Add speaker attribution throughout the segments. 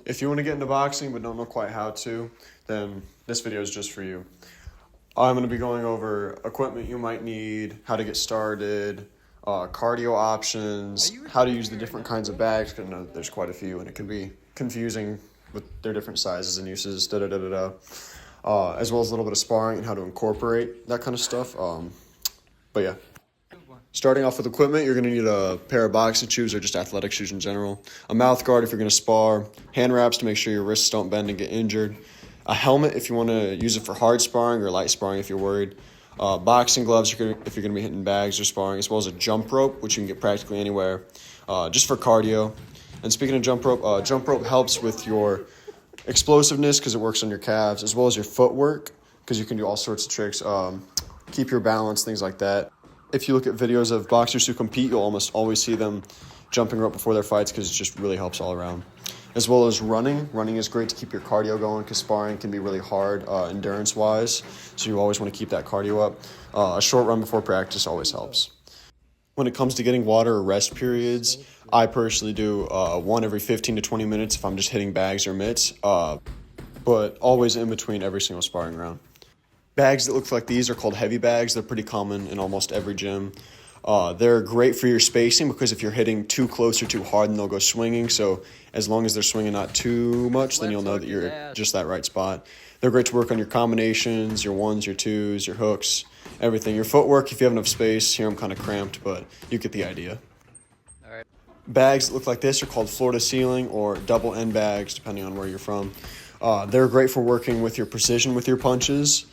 Speaker 1: If you want to get into boxing but don't know quite how to, then this video is just for you. I'm going to be going over equipment you might need, how to get started, cardio options, how to use the different kinds of bags, because I know there's quite a few and it can be confusing with their different sizes and uses, as well as a little bit of sparring and how to incorporate that kind of stuff. But yeah. Starting off with equipment, you're going to need a pair of boxing shoes or just athletic shoes in general, a mouth guard if you're going to spar, hand wraps to make sure your wrists don't bend and get injured, a helmet if you want to use it for hard sparring or light sparring if you're worried, boxing gloves if you're going to be hitting bags or sparring, as well as a jump rope, which you can get practically anywhere, just for cardio. And speaking of jump rope helps with your explosiveness because it works on your calves, as well as your footwork because you can do all sorts of tricks, keep your balance, things like that. If you look at videos of boxers who compete, you'll almost always see them jumping rope before their fights because it just really helps all around. As well as running. Running is great to keep your cardio going because sparring can be really hard endurance-wise, so you always want to keep that cardio up. A short run before practice always helps. When it comes to getting water or rest periods, I personally do one every 15 to 20 minutes if I'm just hitting bags or mitts, but always in between every single sparring round. Bags that look like these are called heavy bags. They're pretty common in almost every gym. They're great for your spacing because if you're hitting too close or too hard, then they'll go swinging. So as long as they're swinging not too much, then you'll know that you're just that right spot. They're great to work on your combinations, your ones, your twos, your hooks, everything. Your footwork, if you have enough space. Here I'm kind of cramped, but you get the idea.
Speaker 2: All right.
Speaker 1: Bags that look like this are called floor to ceiling or double end bags, depending on where you're from. They're great for working with your precision with your punches,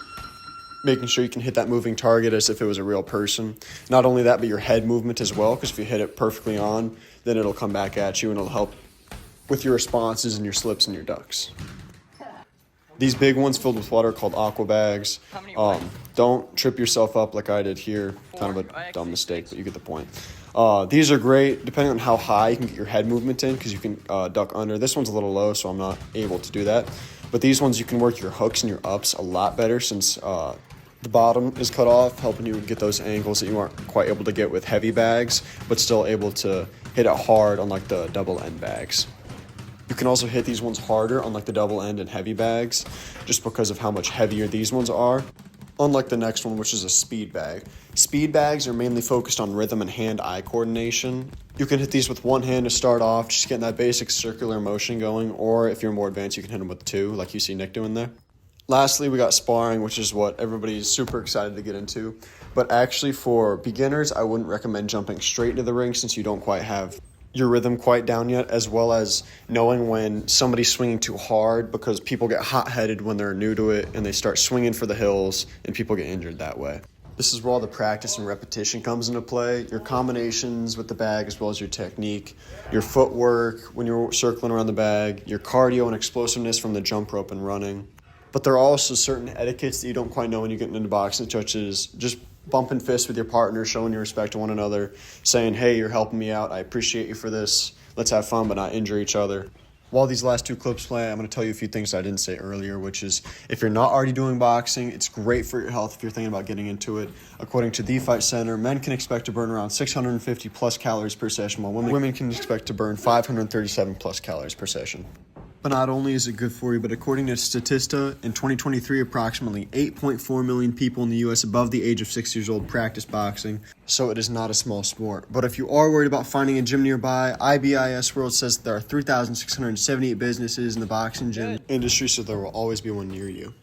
Speaker 1: making sure you can hit that moving target as if it was a real person. Not only that, but your head movement as well, because if you hit it perfectly on, then it'll come back at you and it'll help with your responses and your slips and your ducks. These big ones filled with water are called aqua bags. Don't trip yourself up like I did here. Kind of a dumb mistake, but you get the point. These are great depending on how high you can get your head movement in because you can duck under. This one's a little low, so I'm not able to do that. But these ones you can work your hooks and your ups a lot better since the bottom is cut off, helping you get those angles that you aren't quite able to get with heavy bags, but still able to hit it hard on like the double end bags. You can also hit these ones harder on like the double end and heavy bags just because of how much heavier these ones are. Unlike the next one, which is a speed bag. Speed bags are mainly focused on rhythm and hand-eye coordination. You can hit these with one hand to start off, just getting that basic circular motion going, or if you're more advanced, you can hit them with two, like you see Nick doing there. Lastly, we got sparring, which is what everybody's super excited to get into. But actually, for beginners, I wouldn't recommend jumping straight into the ring since you don't quite have your rhythm quite down yet, as well as knowing when somebody's swinging too hard because people get hot-headed when they're new to it and they start swinging for the hills and people get injured that way. This is where all the practice and repetition comes into play, your combinations with the bag as well as your technique, your footwork when you're circling around the bag, your cardio and explosiveness from the jump rope and running. But there are also certain etiquettes that you don't quite know when you get into boxing, such as just bumping fists with your partner, showing your respect to one another, saying, hey, you're helping me out, I appreciate you for this, let's have fun but not injure each other. While these last two clips play, I'm going to tell you a few things I didn't say earlier, which is if you're not already doing boxing, it's great for your health if you're thinking about getting into it. According to The Fight Center, men can expect to burn around 650 plus calories per session, while women can expect to burn 537 plus calories per session. But not only is it good for you, but according to Statista, in 2023, approximately 8.4 million people in the U.S. above the age of 6 years old practice boxing, so it is not a small sport. But if you are worried about finding a gym nearby, IBIS World says there are 3,678 businesses in the boxing gym industry, so there will always be one near you.